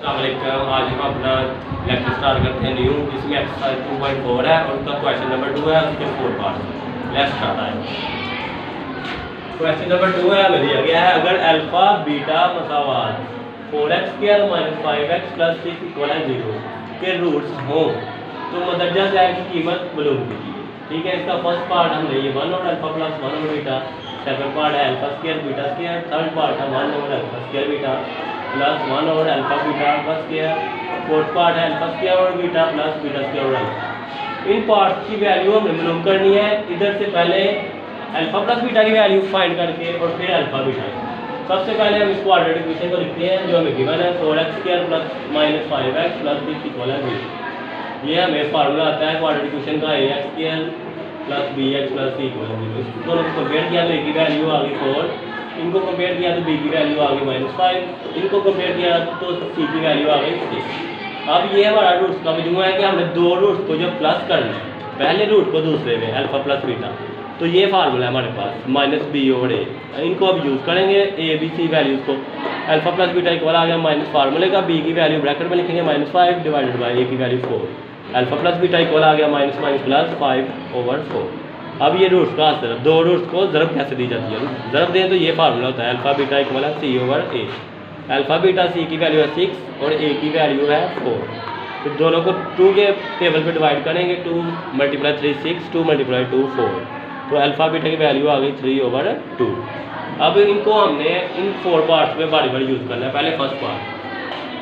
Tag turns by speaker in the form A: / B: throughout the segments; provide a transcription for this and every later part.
A: अस्सलामुअलैकुम। आज हम अपना लेक्चर स्टार्ट करते हैं न्यू, जिसमें एक्सरसाइज 2.4 है और उसका क्वेश्चन नंबर 2 है, उसके 4 पार्ट। लेट्स स्टार्ट है। क्वेश्चन नंबर 2 है, हमें दिया गया है अगर अल्फा बीटा मसावात 4x² - 5x + 6 = 0 के रूट्स हों तो मदरजा ज़ैल की कीमत मालूम कीजिए। ठीक है, इसका फर्स्ट पार्ट हमने ये 1 और अल्फा प्लस 1 और बीटा, सेकंड पार्ट है alpha square beta square, third part है 1 और अल्फा स्क्वायर बीटा प्लस 1 और alpha beta alpha square, fourth part है अल्फा स्क्वायर और बीटा प्लस बीटा स्क्वायर और अल्फा। इन पार्ट्स की वैल्यू हमें मालूम करनी है। इधर से पहले अल्फा प्लस बीटा की वैल्यू फाइंड करके और फिर अल्फा बीटा। सबसे पहले हम इस क्वाड्रेटिक इक्वेशन को लिखते हैं जो हमें गिवन है 4x² + -5x + 6 = 0। ये हमें फार्मूला आता है क्वाड्रेटिक इक्वेशन का ax² + bx + c = 0। इसको दोनों को कंपेयर किया तो a की वैल्यू आ गई 4, इनको कंपेयर किया तो b की वैल्यू आ गई -5, इनको कंपेयर किया तो c की वैल्यू आ गई 6। अब ये हमारा रूट्स का मजमूआ है कि हमने दो रूट्स को जब प्लस करना है, पहले रूट को दूसरे में अल्फा प्लस बीटा, तो ये फार्मूला है हमारे पास -b/a। इनको अब यूज़ करेंगे a b c वैल्यूज़ को। अल्फा प्लस बीटा इक्वल आ गया माइनस फार्मूले का, b की वैल्यू ब्रैकेट में लिखेंगे -5 डिवाइडेड बाई a की value 4। Alpha plus beta equal आ गया -5/4। अब ये रूट्स का ज़रब, दो रूट्स को ज़रब कैसे दी जाती है, ज़रब दें तो ये फार्मूला होता है अल्फा बीटा इक्वल है c/a। अल्फा बीटा c की वैल्यू है 6 और a की वैल्यू है 4। तो दोनों को 2 के टेबल पे डिवाइड करेंगे, 2 × 3 6, 2 × 2 4। तो अल्फा बीटा की वैल्यू आ गई 3/2। अब इनको हमने इन 4 पार्ट्स में बारी बारी यूज़ करना है। पहले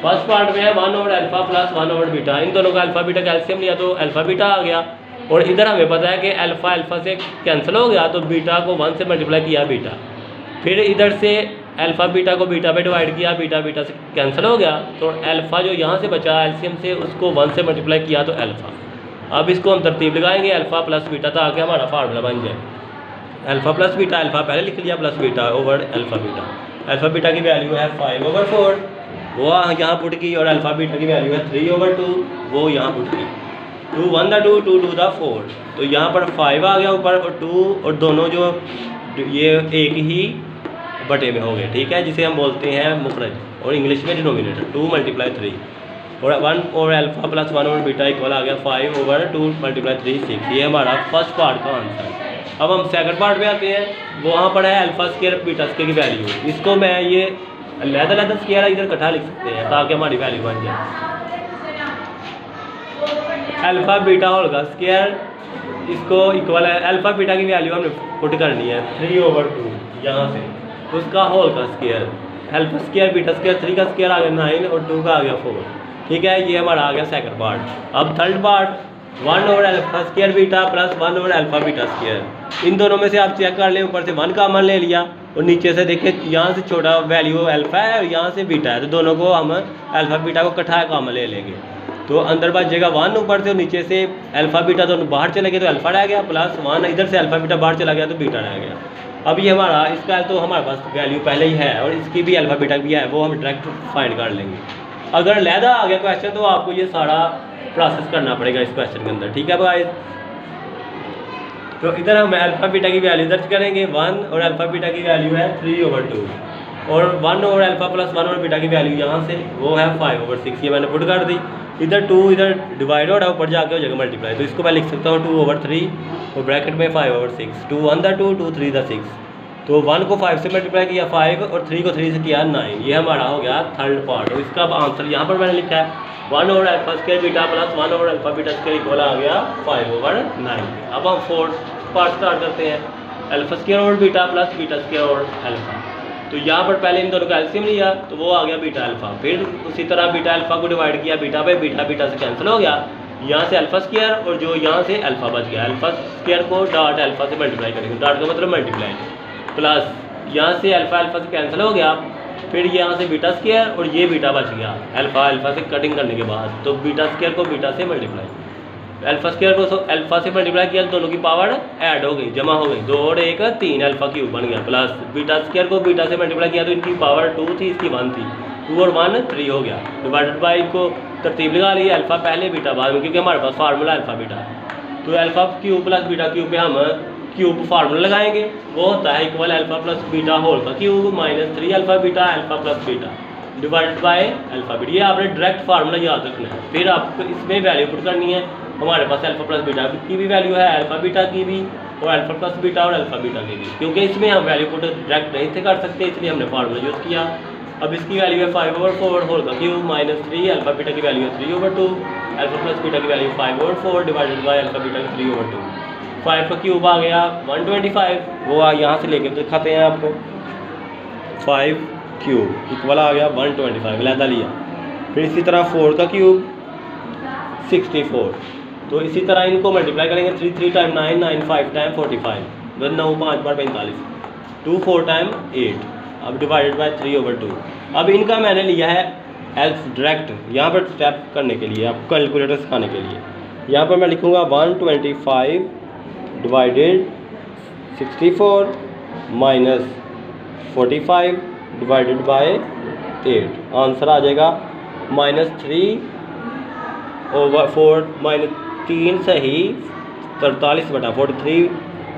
A: फर्स्ट पार्ट में है 1 over alpha plus 1 over beta. इन दोनों का अल्फा बीटा कैल्शियम लिया तो अल्फा बीटा आ गया, और इधर हमें पता है कि अल्फा से कैंसिल हो गया तो बीटा को 1 से मल्टीप्लाई किया बीटा, फिर इधर से अल्फा बीटा को बीटा पे डिवाइड किया, बीटा से कैंसिल हो गया तो अल्फा जो यहाँ से बचा एलसीएम से उसको 1 से मल्टीप्लाई किया तो अल्फा। अब इसको हम तरतीब लगाएंगे अल्फा प्लस बीटा ताकि हमारा फार्मूला बन जाए। अल्फा प्लस बीटा, अल्फा पहले लिख लिया plus beta over alpha beta. Alpha beta की वैल्यू है 5/4, वो यहाँ पुट की, और अल्फा बीटा की वैल्यू है 3/2, वो यहाँ पुट की। 2 1 2 2 2 4, तो यहाँ पर 5 आ गया ऊपर और 2, और दोनों जो ये एक ही बटे में हो गए। ठीक है, जिसे हम बोलते हैं मुखरज और इंग्लिश में डिनोमिनेटर। 2 × 3 और 1 over alpha plus 1 over beta equal आ गया 5/2 × 3 6। ये हमारा फर्स्ट पार्ट का आंसर है। अब हम सेकंड पार्ट में आते हैं, वहाँ पर है अल्फा स्क्वायर बीटा स्क्वायर की वैल्यू। इसको मैं ये अलग स्क्वायर इधर इकट्ठा लिख सकते हैं ताकि हमारी वैल्यू बन जाए। अल्फा बीटा होल का स्क्वायर, इसको इक्वल है अल्फा बीटा की वैल्यू हमने पुट करनी है 3/2 यहाँ से, उसका होल का square. Alpha square beta square, 3 का स्क्वायर आ गया 9 और 2 का आ गया 4। ठीक है, ये हमारा आ गया सेकंड पार्ट। अब third part 1 over alpha square beta plus 1 over alpha beta square. इन दोनों में से आप चेक कर लें, ऊपर से 1 कॉमन ले लिया और नीचे से देखिए यहाँ से छोटा वैल्यू अल्फा है और यहाँ से बीटा है, तो दोनों को हम अल्फा बीटा को इकट्ठा कॉमन ले लेंगे। तो अंदर बचेगा 1 ऊपर से और नीचे से अल्फा बीटा दोनों बाहर चले गए तो अल्फा रह गया, प्लस 1 इधर से अल्फा बीटा बाहर चला गया तो बीटा रह गया। अब ये हमारा इसका तो हमारे पास वैल्यू पहले ही है और इसकी भी अल्फा बीटा भी है, वो हम डायरेक्ट फाइंड कर लेंगे। अगर लहदा आ गया क्वेश्चन तो आपको ये सारा प्रोसेस करना पड़ेगा इस क्वेश्चन के अंदर। ठीक है भाई, तो इधर हम अल्फा बीटा की वैल्यू दर्ज करेंगे 1 और अल्फा बीटा की वैल्यू है 3/2, और 1 over alpha plus 1 over beta की वैल्यू यहाँ से वो है 5/6। ये मैंने पुट कर दी। इधर 2 इधर डिवाइड हो रहा है, ऊपर जाके हो जाएगा मल्टीप्लाई, तो इसको मैं लिख सकता हूँ 2/3 और ब्रैकेट में 5/6। 2 1 2 2 3 6, तो 1 को 5 से मल्टीप्लाई किया 5 और 3 को 3 से किया 9। ये हमारा हो गया थर्ड पार्ट। और इसका आंसर यहाँ पर मैंने लिखा है 1 over alpha square beta plus 1 over alpha beta square equal आ गया 5/9। अब हम फोर्थ पार्ट स्टार्ट करते हैं, alpha square over beta plus beta square over alpha. तो यहाँ पर पहले इन दोनों का एलसीएम लिया तो वो आ गया बीटा अल्फा, फिर उसी तरह बीटा अल्फा को डिवाइड किया बीटा पे, बीटा से कैंसिल हो गया, यहाँ से अल्फा स्क्वायर और जो यहाँ से अल्फा बच गया। Alpha square co dot alpha से मल्टीप्लाई करेंगे, डॉट का मतलब मल्टीप्लाई, प्लस यहाँ से अल्फा से कैंसिल हो गया, फिर यहाँ से बीटा स्क्वायर और ये बीटा बच गया अल्फा से कटिंग करने के बाद, तो बीटा स्क्वायर को बीटा से मल्टीप्लाई, अल्फा स्क्वायर को अल्फा से मल्टीप्लाई किया, दोनों की पावर ऐड हो गई, जमा हो गई, 2 और 1 3 अल्फा क्यूब बन गया, प्लस बीटा स्क्वायर को बीटा से मल्टीप्लाई किया तो इनकी पावर 2 थी, इसकी 1 थी, 2 और 1 3 हो गया, डिवाइडेड बाई को तरतीब लगा ली, अल्फा पहले बीटा बाद में, क्योंकि हमारे पास फार्मूला अल्फा बीटा है। तो alpha cube plus beta cube पे हम क्यूब फार्मूला लगाएंगे, वो होता है equal alpha plus beta whole का cube -3 alpha beta alpha plus beta. Divided by alpha beta. ये आपने डायरेक्ट फार्मूला याद रखना है। फिर आपको इसमें वैल्यू पुट करनी है। हमारे पास अल्फा प्लस बीटा की भी वैल्यू है, अल्फा बीटा की भी, और अल्फा प्लस बीटा और अल्फा बीटा की भी। क्योंकि इसमें हम वैल्यू पुट डायरेक्ट नहीं थे कर सकते, इसलिए हमने फार्मूला यूज़ किया। अब इसकी वैल्यू है 5/4 होल का क्यूब माइनस 3, अल्फा बीटा की वैल्यू है 3/2, अल्फा प्लस बीटा की value 5/4 divided by alpha beta की 3/2। 5 का क्यूब आ गया 125, वो यहाँ से लेके दिखाते हैं आपको। 5 क्यूब इक्वल आ गया 125, लहदा लिया। फिर इसी तरह 4 का क्यूब 64। तो इसी तरह इनको मल्टीप्लाई करेंगे, 3 टाइम 9, 9 5 टाइम 45, 9 5 बार 45, 2 4 टाइम 8, अब डिवाइडेड बाय 3/2। अब इनका मैंने लिया है एल्फ डायरेक्ट यहाँ पर स्टेप करने के लिए, आप कैलकुलेटर सिखाने के लिए। यहाँ पर मैं लिखूँगा 125 divided 64 minus 45 divided by 8। Answer आ जाएगा -3/4 -3 सही 43/43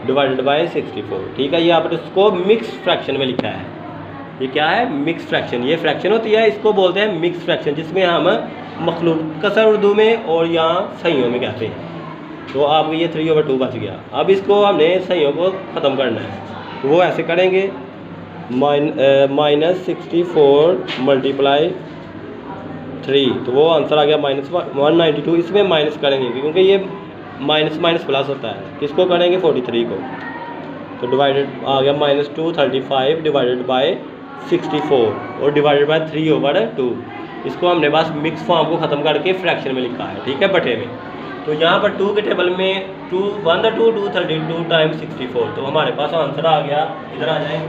A: डिवाइडेड बाय 64। ठीक है, ये आपने इसको मिक्स फ्रैक्शन में लिखा है। ये क्या है? Mix fraction. ये फ्रैक्शन होती है, इसको बोलते हैं मिक्स फ्रैक्शन, जिसमें हम मखलूक कसर उर्दू में और यहाँ सहियों में कहते हैं। तो आपको ये 3/2 बच गया। अब इसको हमने सहियों को ख़त्म करना है, तो वो ऐसे करेंगे -64 मल्टीप्लाई 3, तो वो आंसर आ गया -192। इसमें माइनस करेंगे क्योंकि ये माइनस माइनस प्लस होता है। किसको करेंगे? 43 को। तो डिवाइडेड आ गया -235 डिवाइडेड बाय 64 और डिवाइडेड बाय 3/2। इसको हमने बस मिक्स फॉर्म को ख़त्म करके फ्रैक्शन में लिखा है। ठीक है, बटे में। तो यहाँ पर 2 के टेबल में 232 टाइम 64, तो हमारे पास आंसर आ गया, इधर आ जाए,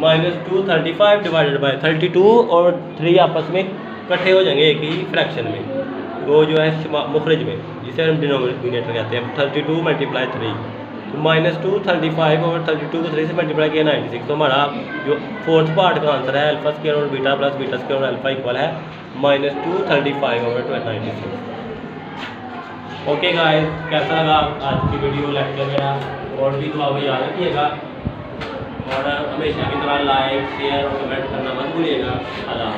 A: -235 डिवाइडेड बाय 32 और 3 आपस में इकट्ठे हो जाएंगे एक ही फ्रैक्शन में, वो जो है मुखरज में, जिसे हम डिनोमिनेटर कहते हैं। 32 मल्टीप्लाई 3, तो -235 और 32 को 3 से मल्टीप्लाई किया 96। तो हमारा जो फोर्थ पार्ट का आंसर है अल्फा स्क्वायर और बीटा प्लस बीटा स्क्वायर और अल्फा इक्वल है -235/96। ओके गाइस, कैसा लगा आज की वीडियो लेक्चर मेरा? और भी दुआ को याद रखिएगा और हमेशा की तरह लाइक शेयर और कमेंट करना मत भूलिएगा। अल्लाह।